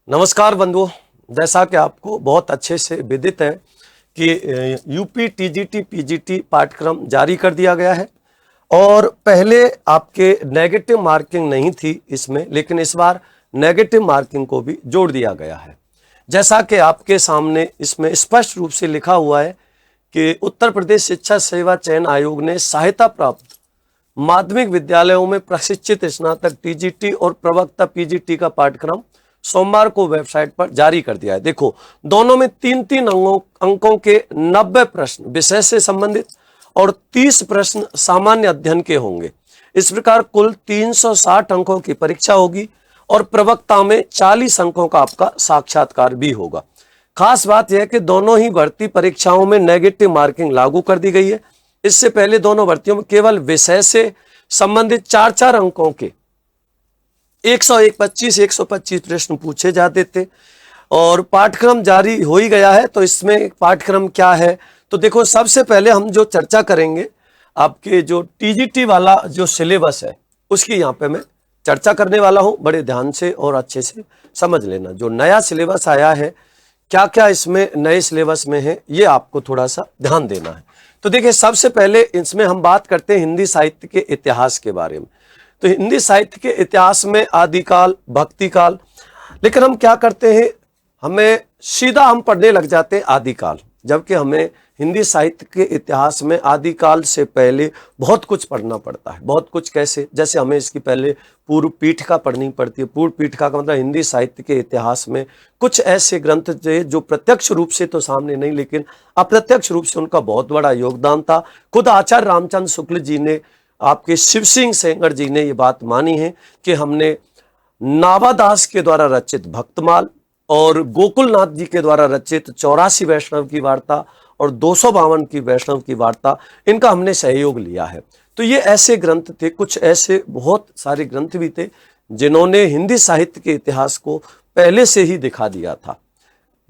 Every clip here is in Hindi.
नमस्कार बंधुओं, जैसा कि आपको बहुत अच्छे से विदित है कि यूपी टीजीटी पीजीटी पाठ्यक्रम जारी कर दिया गया है। और पहले आपके नेगेटिव मार्किंग नहीं थी इसमें, लेकिन इस बार नेगेटिव मार्किंग को भी जोड़ दिया गया है। जैसा कि आपके सामने इसमें स्पष्ट रूप से लिखा हुआ है कि उत्तर प्रदेश शिक्षा सेवा चयन आयोग ने सहायता प्राप्त माध्यमिक विद्यालयों में प्रशिक्षित स्नातक टीजीटी और प्रवक्ता पीजीटी का पाठ्यक्रम सोमवार को वेबसाइट पर जारी कर दिया है। देखो, दोनों में 3-3 अंकों के 90 प्रश्न विषय से संबंधित और 30 प्रश्न सामान्य अध्ययन के होंगे। इस प्रकार कुल 360 अंकों की परीक्षा होगी और प्रवक्ता में 40 अंकों का आपका साक्षात्कार भी होगा। खास बात यह है कि दोनों ही भर्ती परीक्षाओं में नेगेटिव मार्किंग लागू कर दी गई है। इससे पहले दोनों भर्तियों में केवल विषय से संबंधित 4-4 अंकों के 125 प्रश्न पूछे जाते थे और पाठ्यक्रम जारी हो ही गया है। तो इसमें पाठ्यक्रम क्या है, तो देखो, सबसे पहले हम जो चर्चा करेंगे आपके जो टीजीटी वाला जो सिलेबस है उसकी यहाँ पे मैं चर्चा करने वाला हूँ। बड़े ध्यान से और अच्छे से समझ लेना। जो नया सिलेबस आया है, क्या क्या इसमें नए सिलेबस में है, ये आपको थोड़ा सा ध्यान देना है। तो देखिए, सबसे पहले इसमें हम बात करते हैं हिंदी साहित्य के इतिहास के बारे में। तो हिंदी साहित्य के इतिहास में आदिकाल, भक्तिकाल, लेकिन हम क्या करते हैं, हमें सीधा हम पढ़ने लग जाते हैं आदिकाल, जबकि हमें हिंदी साहित्य के इतिहास में आदिकाल से पहले बहुत कुछ पढ़ना पड़ता है। बहुत कुछ कैसे, जैसे हमें इसकी पहले पूर्व पीठिका पढ़नी पड़ती है। पूर्व पीठिका का मतलब हिंदी साहित्य के इतिहास में कुछ ऐसे ग्रंथ थे जो प्रत्यक्ष रूप से तो सामने नहीं, लेकिन अप्रत्यक्ष रूप से उनका बहुत बड़ा योगदान था। खुद आचार्य रामचंद्र शुक्ल जी ने, आपके शिव सिंह सेंगर जी ने ये बात मानी है कि हमने नाभादास के द्वारा रचित भक्तमाल और गोकुलनाथ जी के द्वारा रचित 84 वैष्णव की वार्ता और 252 की वैष्णव की वार्ता, इनका हमने सहयोग लिया है। तो ये ऐसे ग्रंथ थे, कुछ ऐसे बहुत सारे ग्रंथ भी थे जिन्होंने हिंदी साहित्य के इतिहास को पहले से ही दिखा दिया था,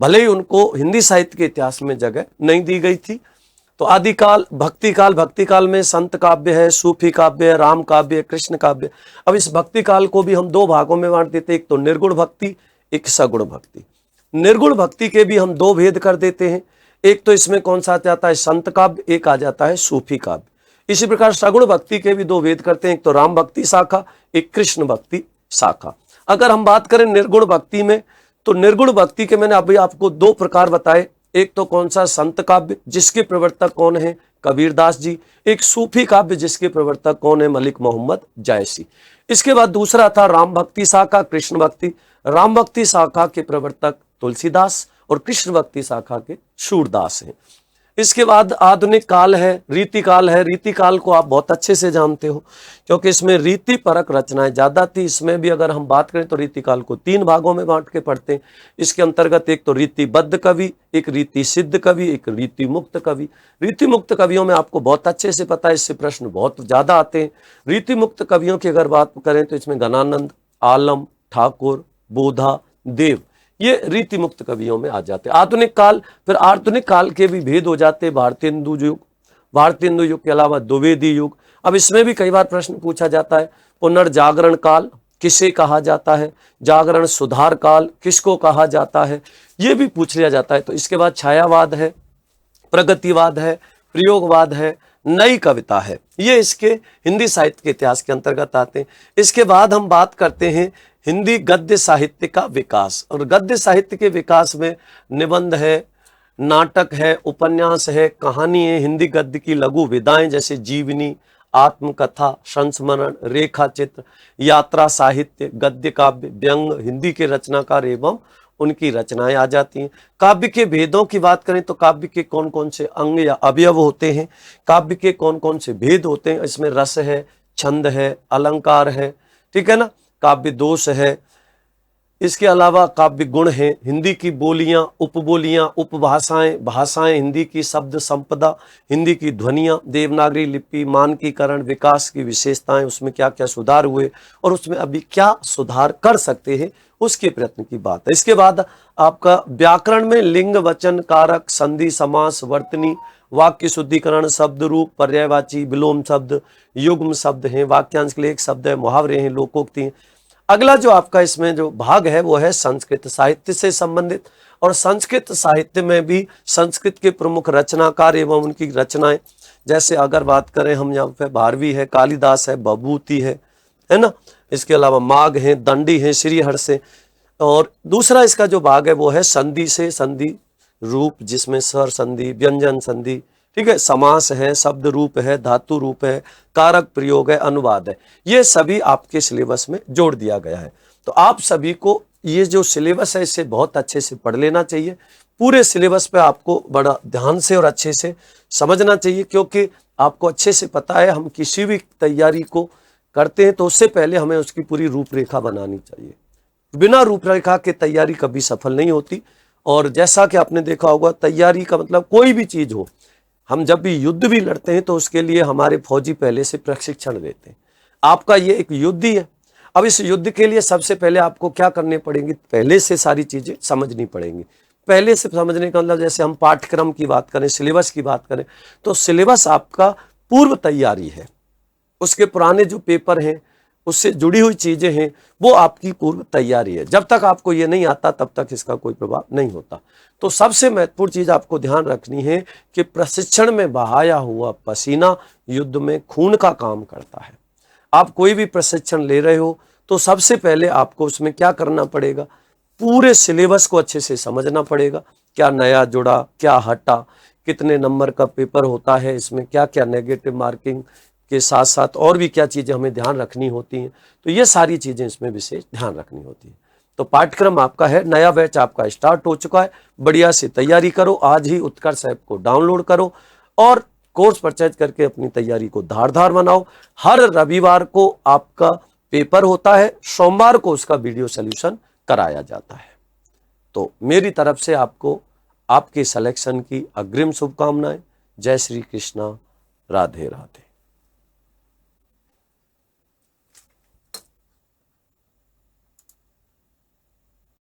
भले ही उनको हिंदी साहित्य के इतिहास में जगह नहीं दी गई थी। तो आदिकाल, भक्तिकाल, भक्तिकाल में संत काव्य है, सूफी काव्य है, राम काव्य है, कृष्ण काव्य। अब इस भक्तिकाल को भी हम 2 भागों में बांट देते, एक तो निर्गुण भक्ति, एक सगुण भक्ति। निर्गुण भक्ति के भी हम 2 भेद कर देते हैं, एक तो इसमें कौन सा आता है, संत काव्य, एक आ जाता है सूफी काव्य। इसी प्रकार सगुण भक्ति के भी 2 भेद करते हैं, एक तो राम भक्ति शाखा, एक कृष्ण भक्ति शाखा। अगर हम बात करें निर्गुण भक्ति में, तो निर्गुण भक्ति के मैंने अभी आपको 2 प्रकार बताए। एक तो कौन सा, संत काव्य, जिसके प्रवर्तक कौन है, कबीरदास जी। एक सूफी काव्य, जिसके प्रवर्तक कौन है, मलिक मोहम्मद जायसी। इसके बाद दूसरा था राम भक्ति शाखा, कृष्ण भक्ति। राम भक्ति शाखा के प्रवर्तक तुलसीदास और कृष्ण भक्ति शाखा के सूरदास हैं। इसके बाद आधुनिक काल है, रीति काल है। रीति काल को आप बहुत अच्छे से जानते हो, क्योंकि इसमें रीति परक रचनाएं ज्यादा थी। इसमें भी अगर हम बात करें तो रीति काल को 3 भागों में बांट के पढ़ते हैं। इसके अंतर्गत एक तो रीतिबद्ध कवि, एक रीति सिद्ध कवि, एक रीति मुक्त कवि। रीति मुक्त कवियों में आपको बहुत अच्छे से पता है, इससे प्रश्न बहुत ज्यादा आते हैं। रीति मुक्त कवियों की अगर बात करें तो इसमें घनानंद, आलम, ठाकुर, बोधा, देव, ये रीति मुक्त कवियों में आ जाते हैं। आधुनिक काल, फिर आधुनिक काल के भी भेद हो जाते हैं। भारतीय हिंदू युग, भारतीय हिंदू युग के अलावा द्विवेदी युग। अब इसमें भी कई बार प्रश्न पूछा जाता है, पुनर्जागरण काल किसे कहा जाता है, जागरण सुधार काल किसको कहा जाता है, ये भी पूछ लिया जाता है। तो इसके बाद छायावाद है, प्रगतिवाद है, प्रयोगवाद है, नई कविता है, ये इसके हिंदी साहित्य के इतिहास के अंतर्गत आते हैं। इसके बाद हम बात करते हैं हिंदी गद्य साहित्य का विकास। और गद्य साहित्य के विकास में निबंध है, नाटक है, उपन्यास है, कहानी है, हिंदी गद्य की लघु विधाएं जैसे जीवनी, आत्मकथा, संस्मरण, रेखा चित्र, यात्रा साहित्य, गद्य काव्य, व्यंग, हिंदी के रचनाकार एवं उनकी रचनाएं आ जाती हैं। काव्य के भेदों की बात करें तो काव्य के कौन कौन से अंग या अवयव होते हैं, काव्य के कौन कौन से भेद होते हैं। इसमें रस है, छंद है, अलंकार है, ठीक है ना, काव्य दोष है। इसके अलावा काव्य गुण है, हिंदी की बोलियां, उपबोलियां, उपभाषाएं, भाषाएं, हिंदी की शब्द संपदा, हिंदी की ध्वनियां, देवनागरी लिपि, मानकीकरण, विकास की विशेषताएं, उसमें क्या क्या सुधार हुए और उसमें अभी क्या सुधार कर सकते हैं, उसके प्रयत्न की बात है। इसके बाद आपका व्याकरण में लिंग, वचन, कारक, संधि, समास, वर्तनी, वाक्य शुद्धिकरण, शब्द रूप, पर्यायवाची, विलोम शब्द, युग्म शब्द हैं, वाक्यांश के लिए एक शब्द है, मुहावरे हैं, लोकोक्ति हैं। अगला जो आपका इसमें जो भाग है वो है संस्कृत साहित्य से संबंधित। और संस्कृत साहित्य में भी संस्कृत के प्रमुख रचनाकार एवं उनकी रचनाएं, जैसे अगर बात करें हम यहाँ पे भारवी है, कालिदास है, भभूति है ना, इसके अलावा माघ है, दंडी है, श्रीहर्ष है। और दूसरा इसका जो भाग है वो है संधि से, संधि रूप जिसमें स्वर संधि, व्यंजन संधि, ठीक है, समास है, शब्द रूप है, धातु रूप है, कारक प्रयोग है, अनुवाद है। ये सभी आपके सिलेबस में जोड़ दिया गया है। तो आप सभी को ये जो सिलेबस है इसे बहुत अच्छे से पढ़ लेना चाहिए। पूरे सिलेबस पे आपको बड़ा ध्यान से और अच्छे से समझना चाहिए, क्योंकि आपको अच्छे से पता है हम किसी भी तैयारी को करते हैं तो उससे पहले हमें उसकी पूरी रूपरेखा बनानी चाहिए। बिना रूपरेखा के तैयारी कभी सफल नहीं होती। और जैसा कि आपने देखा होगा, तैयारी का मतलब कोई भी चीज हो, हम जब भी युद्ध भी लड़ते हैं तो उसके लिए हमारे फौजी पहले से प्रशिक्षण लेते हैं। आपका ये एक युद्ध ही है। अब इस युद्ध के लिए सबसे पहले आपको क्या करने पड़ेंगे, पहले से सारी चीजें समझनी पड़ेंगी। पहले से समझने का मतलब, जैसे हम पाठ्यक्रम की बात करें, सिलेबस की बात करें, तो सिलेबस आपका पूर्व तैयारी है। उसके पुराने जो पेपर हैं, उससे जुड़ी हुई चीजें हैं, वो आपकी पूर्व तैयारी है। जब तक आपको ये नहीं आता तब तक इसका कोई प्रभाव नहीं होता। तो सबसे महत्वपूर्ण चीज आपको ध्यान रखनी है कि प्रशिक्षण में बहाया हुआ पसीना युद्ध में खून का काम करता है। आप कोई भी प्रशिक्षण ले रहे हो तो सबसे पहले आपको उसमें क्या करना पड़ेगा, पूरे सिलेबस को अच्छे से समझना पड़ेगा। क्या नया जुड़ा, क्या हटा, कितने नंबर का पेपर होता है, इसमें क्या क्या नेगेटिव मार्किंग के साथ साथ और भी क्या चीजें हमें ध्यान रखनी होती हैं। तो ये सारी चीजें इसमें विशेष ध्यान रखनी होती है। तो पाठ्यक्रम आपका है, नया बैच आपका स्टार्ट हो चुका है। बढ़िया से तैयारी करो, आज ही उत्कर्ष ऐप को डाउनलोड करो और कोर्स परचेज करके अपनी तैयारी को धारदार बनाओ। हर रविवार को आपका पेपर होता है, सोमवार को उसका वीडियो सोल्यूशन कराया जाता है। तो मेरी तरफ से आपको आपके सिलेक्शन की अग्रिम शुभकामनाएं। जय श्री कृष्णा, राधे राधे।